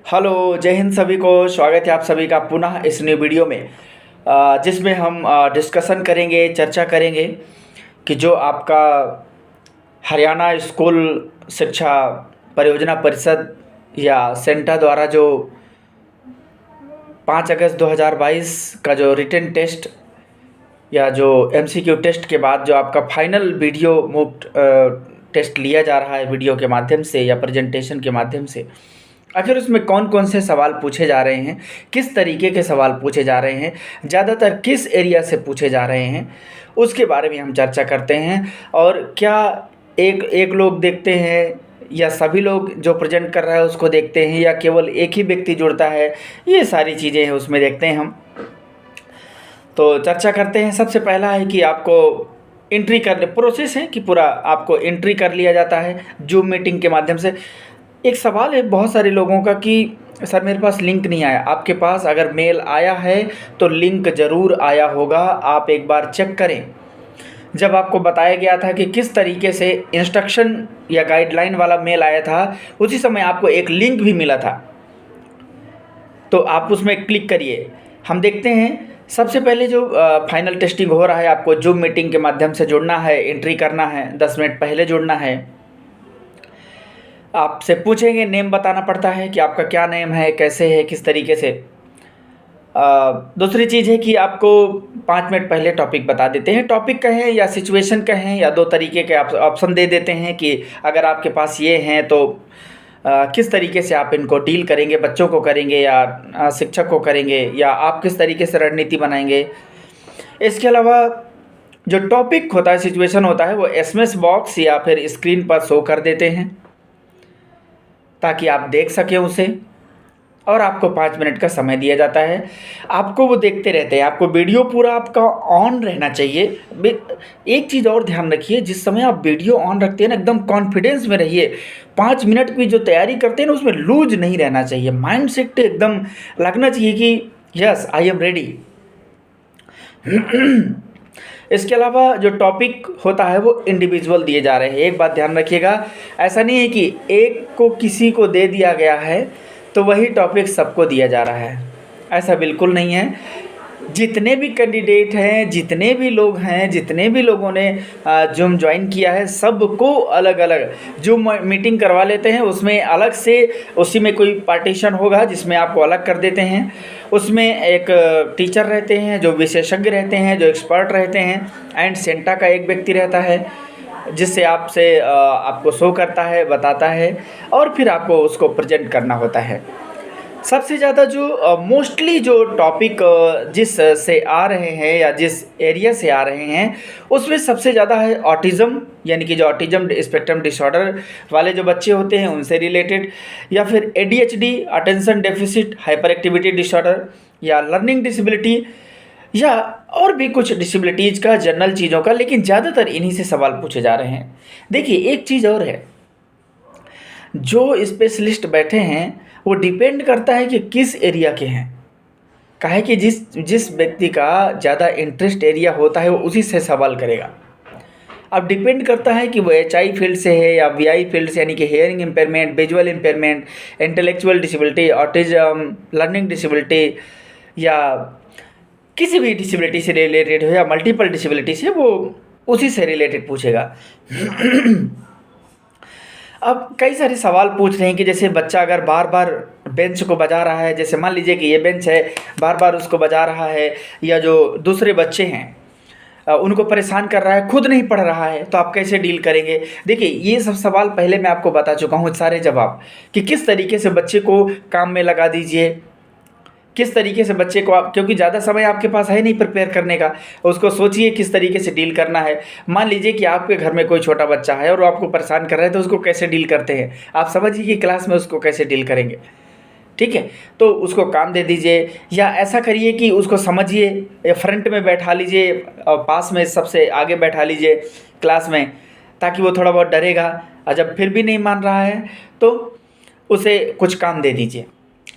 Hello, जय हिंद सभी को। स्वागत है आप सभी का पुनः इस न्यू वीडियो में, जिसमें हम डिस्कशन करेंगे, चर्चा करेंगे कि जो आपका हरियाणा स्कूल शिक्षा परियोजना परिषद या सेंटा द्वारा जो 5 अगस्त 2022 का जो रिटन टेस्ट या जो एमसीक्यू टेस्ट के बाद जो आपका फाइनल वीडियो मूव टेस्ट लिया जा रहा है वीडियो के माध्यम से या प्रेजेंटेशन के माध्यम से, आखिर उसमें कौन कौन से सवाल पूछे जा रहे हैं, किस तरीके के सवाल पूछे जा रहे हैं, ज़्यादातर किस एरिया से पूछे जा रहे हैं, उसके बारे में हम चर्चा करते हैं। और क्या एक लोग देखते हैं या सभी लोग जो प्रेजेंट कर रहा है उसको देखते हैं या केवल एक ही व्यक्ति जुड़ता है, ये सारी चीज़ें हैं उसमें देखते हैं हम। तो चर्चा करते हैं। सबसे पहला है कि आपको एंट्री करने प्रोसेस है कि पूरा आपको एंट्री कर लिया जाता है जूम मीटिंग के माध्यम से। एक सवाल है बहुत सारे लोगों का कि सर मेरे पास लिंक नहीं आया। आपके पास अगर मेल आया है तो लिंक ज़रूर आया होगा, आप एक बार चेक करें। जब आपको बताया गया था कि किस तरीके से इंस्ट्रक्शन या गाइडलाइन वाला मेल आया था, उसी समय आपको एक लिंक भी मिला था, तो आप उसमें क्लिक करिए। हम देखते हैं सबसे पहले जो फाइनल टेस्टिंग हो रहा है, आपको जूम मीटिंग के माध्यम से जुड़ना है, एंट्री करना है, 10 मिनट पहले जुड़ना है। आपसे पूछेंगे, नेम बताना पड़ता है कि आपका क्या नेम है, कैसे है, किस तरीके से। दूसरी चीज़ है कि आपको 5 मिनट पहले टॉपिक बता देते हैं। टॉपिक कहें या सिचुएशन कहें, या दो तरीके के ऑप्शन दे देते हैं कि अगर आपके पास ये हैं तो किस तरीके से आप इनको डील करेंगे, बच्चों को करेंगे या शिक्षक को करेंगे, या आप किस तरीके से रणनीति बनाएंगे। इसके अलावा जो टॉपिक होता है, सिचुएशन होता है, वो एसएमएस बॉक्स या फिर स्क्रीन पर शो कर देते हैं ताकि आप देख सकें उसे, और आपको 5 मिनट का समय दिया जाता है। आपको वो देखते रहते हैं, आपको वीडियो पूरा आपका ऑन रहना चाहिए। एक चीज़ और ध्यान रखिए, जिस समय आप वीडियो ऑन रखते हैं ना, एकदम कॉन्फिडेंस में रहिए। 5 मिनट की जो तैयारी करते हैं ना, उसमें लूज नहीं रहना चाहिए। माइंड सेट एकदम लगना चाहिए कि यस आई एम रेडी। इसके अलावा जो टॉपिक होता है वो इंडिविजुअल दिए जा रहे हैं। एक बात ध्यान रखिएगा, ऐसा नहीं है कि एक को किसी को दे दिया गया है तो वही टॉपिक सबको दिया जा रहा है, ऐसा बिल्कुल नहीं है। जितने भी कैंडिडेट हैं, जितने भी लोग हैं, जितने भी लोगों ने जूम ज्वाइन किया है, सबको अलग अलग जूम मीटिंग करवा लेते हैं। उसमें अलग से उसी में कोई पार्टीशन होगा जिसमें आपको अलग कर देते हैं। उसमें एक टीचर रहते हैं जो विशेषज्ञ रहते हैं, जो एक्सपर्ट रहते हैं, एंड सेंटा का एक व्यक्ति रहता है जिससे आपको शो करता है, बताता है, और फिर आपको उसको प्रेजेंट करना होता है। सबसे ज़्यादा जो मोस्टली जो टॉपिक जिस से आ रहे हैं या जिस एरिया से आ रहे हैं, उसमें सबसे ज़्यादा है ऑटिज़म, यानी कि जो ऑटिज़म स्पेक्ट्रम डिसऑर्डर वाले जो बच्चे होते हैं उनसे रिलेटेड, या फिर ADHD attention deficit hyper activity disorder, या लर्निंग डिसेबिलिटी, या और भी कुछ डिसेबिलिटीज़ का, जनरल चीज़ों का। लेकिन ज़्यादातर इन्हीं से सवाल पूछे जा रहे हैं। देखिए एक चीज़ और है, जो स्पेशलिस्ट बैठे हैं वो डिपेंड करता है कि किस एरिया के हैं। काहे कि जिस व्यक्ति का ज़्यादा इंटरेस्ट एरिया होता है वो उसी से सवाल करेगा। अब डिपेंड करता है कि वो HI फील्ड से है या VI फील्ड से, यानी कि hearing impairment, visual impairment, intellectual disability, autism, learning disability, या किसी भी डिसेबिलिटी से रिलेटेड हो, या मल्टीपल डिसेबिलिटी से, वो उसी से रिलेटेड पूछेगा। अब कई सारे सवाल पूछ रहे हैं कि जैसे बच्चा अगर बार बार बेंच को बजा रहा है, जैसे मान लीजिए कि ये बेंच है, बार बार उसको बजा रहा है, या जो दूसरे बच्चे हैं उनको परेशान कर रहा है, खुद नहीं पढ़ रहा है, तो आप कैसे डील करेंगे। देखिए ये सब सवाल पहले मैं आपको बता चुका हूँ, सारे जवाब, कि किस तरीके से बच्चे को काम में लगा दीजिए, किस तरीके से बच्चे को आप, क्योंकि ज़्यादा समय आपके पास है नहीं प्रिपेयर करने का, उसको सोचिए किस तरीके से डील करना है। मान लीजिए कि आपके घर में कोई छोटा बच्चा है और वो आपको परेशान कर रहा है, तो उसको कैसे डील करते हैं, आप समझिए कि क्लास में उसको कैसे डील करेंगे। ठीक है, तो उसको काम दे दीजिए, या ऐसा करिए कि उसको समझिए, फ्रंट में बैठा लीजिए, पास में सबसे आगे बैठा लीजिए क्लास में, ताकि वो थोड़ा बहुत डरेगा। और जब फिर भी नहीं मान रहा है तो उसे कुछ काम दे दीजिए,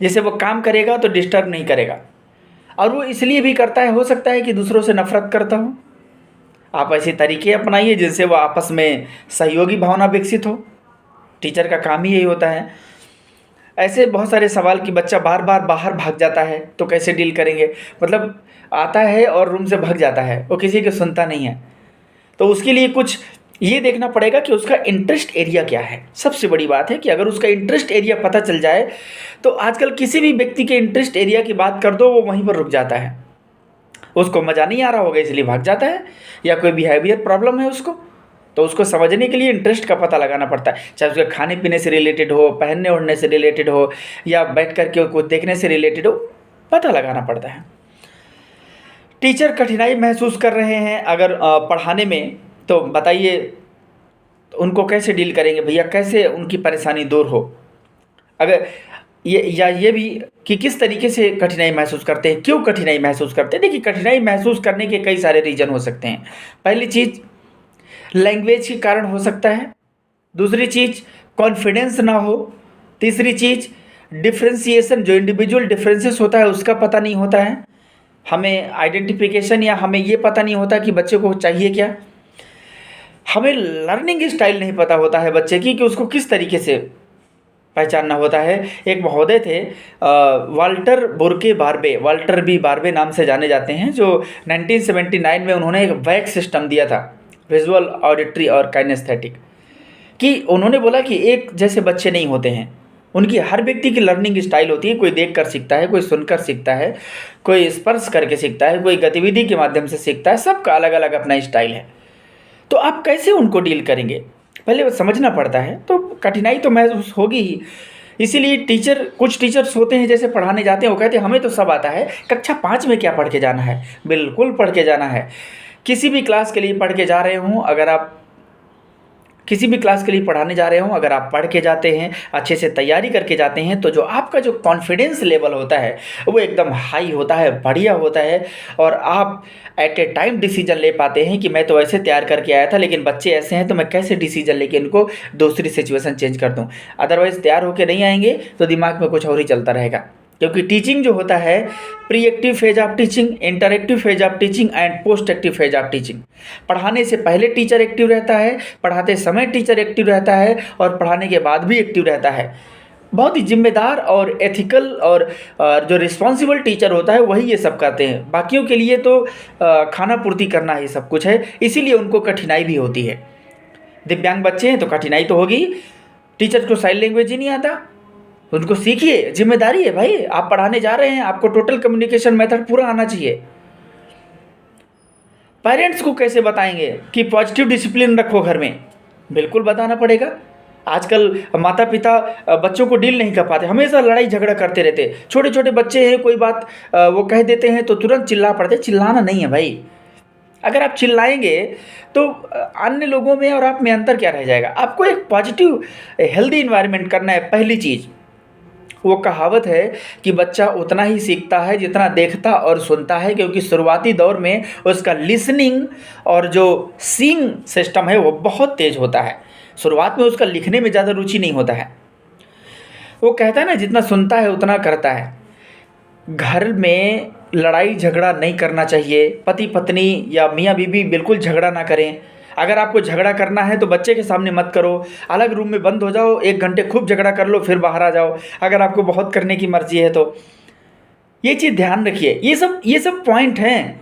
जैसे वो काम करेगा तो डिस्टर्ब नहीं करेगा। और वो इसलिए भी करता है, हो सकता है कि दूसरों से नफरत करता हो। आप ऐसे तरीके अपनाइए जिनसे वो आपस में सहयोगी भावना विकसित हो। टीचर का काम ही यही होता है। ऐसे बहुत सारे सवाल कि बच्चा बार बार बाहर भाग जाता है तो कैसे डील करेंगे, मतलब आता है और रूम से भाग जाता है, वो किसी की सुनता नहीं है। तो उसके लिए कुछ ये देखना पड़ेगा कि उसका इंटरेस्ट एरिया क्या है। सबसे बड़ी बात है कि अगर उसका इंटरेस्ट एरिया पता चल जाए तो आजकल किसी भी व्यक्ति के इंटरेस्ट एरिया की बात कर दो वो वहीं पर रुक जाता है। उसको मज़ा नहीं आ रहा होगा इसलिए भाग जाता है, या कोई बिहेवियर प्रॉब्लम है उसको, तो उसको समझने के लिए इंटरेस्ट का पता लगाना पड़ता है, चाहे उसके खाने पीने से रिलेटेड हो, पहनने ओढ़ने से रिलेटेड हो, या बैठ करके कुछ देखने से रिलेटेड हो, पता लगाना पड़ता है। टीचर कठिनाई महसूस कर रहे हैं अगर पढ़ाने में, तो बताइए उनको कैसे डील करेंगे भैया, कैसे उनकी परेशानी दूर हो। अगर ये भी कि किस तरीके से कठिनाई महसूस करते हैं, क्यों कठिनाई महसूस करते हैं। देखिए, कठिनाई महसूस करने के कई सारे रीज़न हो सकते हैं। पहली चीज़ लैंग्वेज के कारण हो सकता है, दूसरी चीज़ कॉन्फिडेंस ना हो, तीसरी चीज़ डिफ्रेंसिएशन, जो इंडिविजुअल डिफरेंसेस होता है उसका पता नहीं होता है, हमें आइडेंटिफिकेशन या हमें ये पता नहीं होता कि बच्चे को चाहिए क्या, हमें लर्निंग स्टाइल नहीं पता होता है बच्चे की कि उसको किस तरीके से पहचानना होता है। एक महोदय थे वाल्टर बुर्के बार्बे, वाल्टर बी बार्बे नाम से जाने जाते हैं, जो 1979 में उन्होंने एक वैक सिस्टम दिया था, विजुअल, ऑडिटरी और काइनेस्थेटिक, कि उन्होंने बोला कि एक जैसे बच्चे नहीं होते हैं, उनकी हर व्यक्ति की लर्निंग स्टाइल होती है। कोई देख कर सीखता है, कोई सुनकर सीखता है, कोई स्पर्श करके सीखता है, कोई गतिविधि के माध्यम से सीखता है, सबका अलग अलग अपना स्टाइल है। तो आप कैसे उनको डील करेंगे पहले समझना पड़ता है, तो कठिनाई तो महसूस होगी ही। इसीलिए कुछ टीचर्स होते हैं जैसे पढ़ाने जाते हैं, वो कहते हैं हमें तो सब आता है, कक्षा 5 में क्या पढ़ के जाना है। बिल्कुल पढ़ के जाना है। किसी भी क्लास के लिए पढ़ के जा रहे हों, अगर आप किसी भी क्लास के लिए पढ़ाने जा रहे हों, अगर आप पढ़ के जाते हैं, अच्छे से तैयारी करके जाते हैं, तो जो आपका जो कॉन्फिडेंस लेवल होता है वो एकदम हाई होता है, बढ़िया होता है, और आप एट ए टाइम डिसीजन ले पाते हैं कि मैं तो ऐसे तैयार करके आया था लेकिन बच्चे ऐसे हैं, तो मैं कैसे डिसीजन लेके इनको दूसरी सिचुएशन चेंज कर दूँ। अदरवाइज़ तैयार होकर नहीं आएंगे तो दिमाग में कुछ और ही चलता रहेगा। क्योंकि टीचिंग जो होता है, pre active phase of teaching, interactive phase of teaching and post active phase of teaching. पढ़ाने से पहले टीचर एक्टिव रहता है, पढ़ाते समय टीचर एक्टिव रहता है, और पढ़ाने के बाद भी एक्टिव रहता है। बहुत ही जिम्मेदार और एथिकल और जो रिस्पॉन्सिबल टीचर होता है वही ये सब करते हैं। बाकियों के लिए तो खाना पूर्ति करना ही सब कुछ है, इसीलिए उनको कठिनाई भी होती है। दिव्यांग बच्चे हैं तो कठिनाई तो होगी। टीचर को साइन लैंग्वेज ही नहीं आता, उनको सीखिए, जिम्मेदारी है भाई, आप पढ़ाने जा रहे हैं, आपको टोटल कम्युनिकेशन मेथड पूरा आना चाहिए। पेरेंट्स को कैसे बताएंगे कि पॉजिटिव डिसिप्लिन रखो घर में, बिल्कुल बताना पड़ेगा। आजकल माता पिता बच्चों को डील नहीं कर पाते, हमेशा लड़ाई झगड़ा करते रहते। छोटे छोटे बच्चे हैं, कोई बात वो कह देते हैं तो तुरंत चिल्ला पड़ते। चिल्लाना नहीं है भाई, अगर आप चिल्लाएंगे तो अन्य लोगों में और आप में अंतर क्या रह जाएगा। आपको एक पॉजिटिव हेल्दी इन्वायरमेंट करना है। पहली चीज़, वो कहावत है कि बच्चा उतना ही सीखता है जितना देखता और सुनता है, क्योंकि शुरुआती दौर में उसका लिसनिंग और जो सीइंग सिस्टम है वो बहुत तेज़ होता है। शुरुआत में उसका लिखने में ज़्यादा रुचि नहीं होता है। वो कहता है ना, जितना सुनता है उतना करता है। घर में लड़ाई झगड़ा नहीं करना चाहिए। पति पत्नी या मियाँ बीवी बिल्कुल झगड़ा ना करें। अगर आपको झगड़ा करना है तो बच्चे के सामने मत करो, अलग रूम में बंद हो जाओ, 1 घंटे खूब झगड़ा कर लो, फिर बाहर आ जाओ अगर आपको बहुत करने की मर्जी है तो। ये चीज़ ध्यान रखिए। ये सब पॉइंट हैं,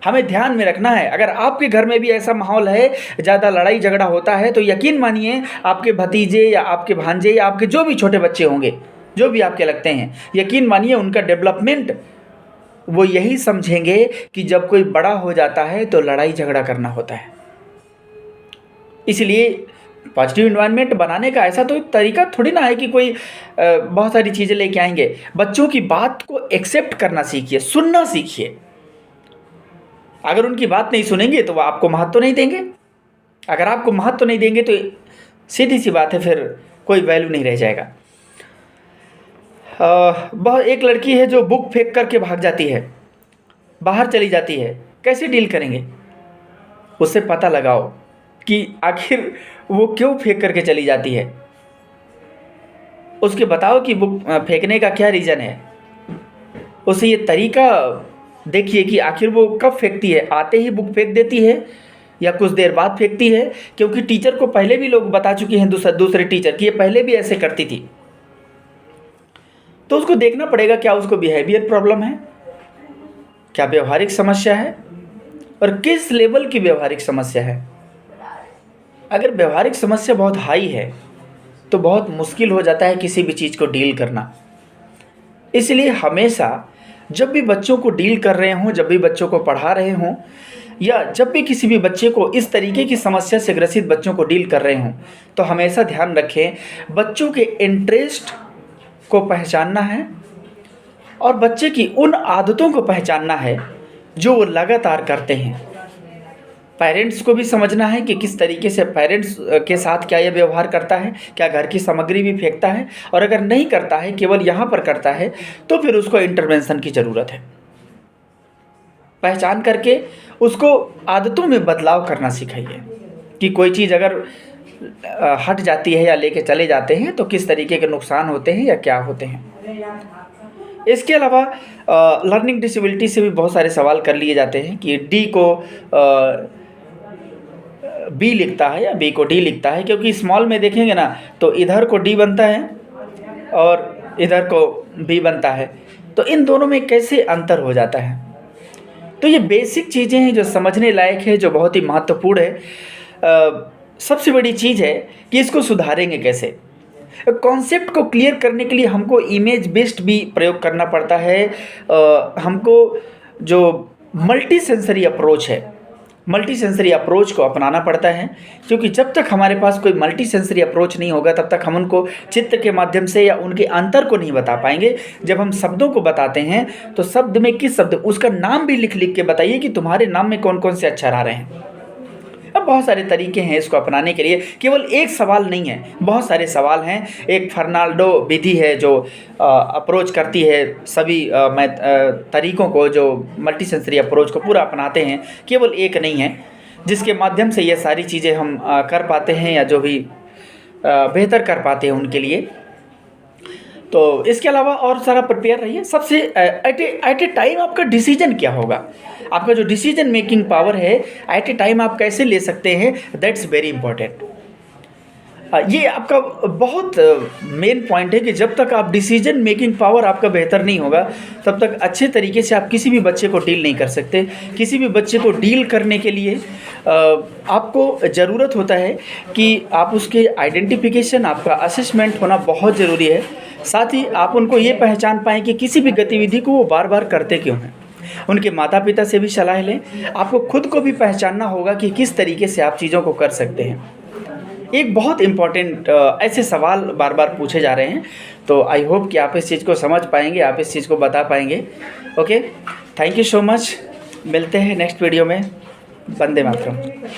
हमें ध्यान में रखना है। अगर आपके घर में भी ऐसा माहौल है, ज़्यादा लड़ाई झगड़ा होता है, तो यकीन मानिए आपके भतीजे या आपके भांजे या आपके जो भी छोटे बच्चे होंगे, जो भी आपके लगते हैं, यकीन मानिए उनका डेवलपमेंट वो यही समझेंगे कि जब कोई बड़ा हो जाता है तो लड़ाई झगड़ा करना होता है। इसलिए पॉजिटिव इन्वायरमेंट बनाने का ऐसा तो तरीका थोड़ी ना है कि कोई बहुत सारी चीज़ें लेके आएंगे। बच्चों की बात को एक्सेप्ट करना सीखिए, सुनना सीखिए। अगर उनकी बात नहीं सुनेंगे तो वो आपको महत्व नहीं देंगे। अगर आपको महत्व नहीं देंगे तो सीधी सी बात है, फिर कोई वैल्यू नहीं रह जाएगा। एक लड़की है जो बुक फेंक करके भाग जाती है, बाहर चली जाती है, कैसे डील करेंगे? उससे पता लगाओ कि आखिर वो क्यों फेंक करके चली जाती है। उसके बताओ कि बुक फेंकने का क्या रीज़न है। उसे ये तरीका देखिए कि आखिर वो कब फेंकती है। आते ही बुक फेंक देती है या कुछ देर बाद फेंकती है? क्योंकि टीचर को पहले भी लोग बता चुके हैं, दूसरे टीचर कि ये पहले भी ऐसे करती थी। तो उसको देखना पड़ेगा क्या उसको बिहेवियर प्रॉब्लम है, क्या व्यवहारिक समस्या है और किस लेवल की व्यवहारिक समस्या है। अगर व्यवहारिक समस्या बहुत हाई है तो बहुत मुश्किल हो जाता है किसी भी चीज़ को डील करना। इसलिए हमेशा जब भी बच्चों को डील कर रहे हों, जब भी बच्चों को पढ़ा रहे हों या जब भी किसी भी बच्चे को इस तरीके की समस्या से ग्रसित बच्चों को डील कर रहे हों, तो हमेशा ध्यान रखें बच्चों के इंटरेस्ट को पहचानना है और बच्चे की उन आदतों को पहचानना है जो वो लगातार करते हैं। पेरेंट्स को भी समझना है कि किस तरीके से पेरेंट्स के साथ क्या ये व्यवहार करता है, क्या घर की सामग्री भी फेंकता है, और अगर नहीं करता है, केवल यहाँ पर करता है, तो फिर उसको इंटरवेंशन की ज़रूरत है। पहचान करके उसको आदतों में बदलाव करना सिखाइए कि कोई चीज़ अगर हट जाती है या लेके चले जाते हैं तो किस तरीके के नुकसान होते हैं या क्या होते हैं। इसके अलावा लर्निंग डिसेबिलिटी से भी बहुत सारे सवाल कर लिए जाते हैं कि डी को बी लिखता है या बी को डी लिखता है, क्योंकि स्मॉल में देखेंगे ना तो इधर को डी बनता है और इधर को बी बनता है, तो इन दोनों में कैसे अंतर हो जाता है। तो ये बेसिक चीज़ें हैं जो समझने लायक है, जो बहुत ही महत्वपूर्ण है। सबसे बड़ी चीज़ है कि इसको सुधारेंगे कैसे। कॉन्सेप्ट को क्लियर करने के लिए हमको इमेज बेस्ड भी प्रयोग करना पड़ता है। हमको जो मल्टी सेंसरी अप्रोच है, मल्टी सेंसरी अप्रोच को अपनाना पड़ता है, क्योंकि जब तक हमारे पास कोई मल्टी सेंसरी अप्रोच नहीं होगा तब तक हम उनको चित्र के माध्यम से या उनके अंतर को नहीं बता पाएंगे। जब हम शब्दों को बताते हैं तो शब्द में किस शब्द, उसका नाम भी लिख लिख के बताइए कि तुम्हारे नाम में कौन कौन से अक्षर आ रहे हैं। अब बहुत सारे तरीके हैं इसको अपनाने के लिए, केवल एक सवाल नहीं है, बहुत सारे सवाल हैं। एक फर्नाल्डो विधि है जो अप्रोच करती है सभी तरीकों को, जो मल्टी सेंसरी अप्रोच को पूरा अपनाते हैं, केवल एक नहीं है, जिसके माध्यम से ये सारी चीज़ें हम कर पाते हैं या जो भी बेहतर कर पाते हैं उनके लिए। तो इसके अलावा और सारा प्रिपेयर रहिए। सबसे एट ए टाइम आपका डिसीजन क्या होगा, आपका जो डिसीजन मेकिंग पावर है एट ए टाइम आप कैसे ले सकते हैं, दैट्स वेरी इंपॉर्टेंट। ये आपका बहुत मेन पॉइंट है कि जब तक आप डिसीजन मेकिंग पावर आपका बेहतर नहीं होगा तब तक अच्छे तरीके से आप किसी भी बच्चे को डील नहीं कर सकते। किसी भी बच्चे को डील करने के लिए आपको ज़रूरत होता है कि आप उसके आइडेंटिफिकेशन, आपका असेसमेंट होना बहुत ज़रूरी है। साथ ही आप उनको ये पहचान पाएँ कि किसी भी गतिविधि को वो बार बार करते क्यों हैं। उनके माता पिता से भी सलाह लें। आपको खुद को भी पहचानना होगा कि किस तरीके से आप चीज़ों को कर सकते हैं। एक बहुत इम्पॉर्टेंट ऐसे सवाल बार बार पूछे जा रहे हैं, तो आई होप कि आप इस चीज़ को समझ पाएंगे, आप इस चीज़ को बता पाएंगे। Okay, thank you so much. मिलते हैं नेक्स्ट वीडियो में। वंदे मातरम।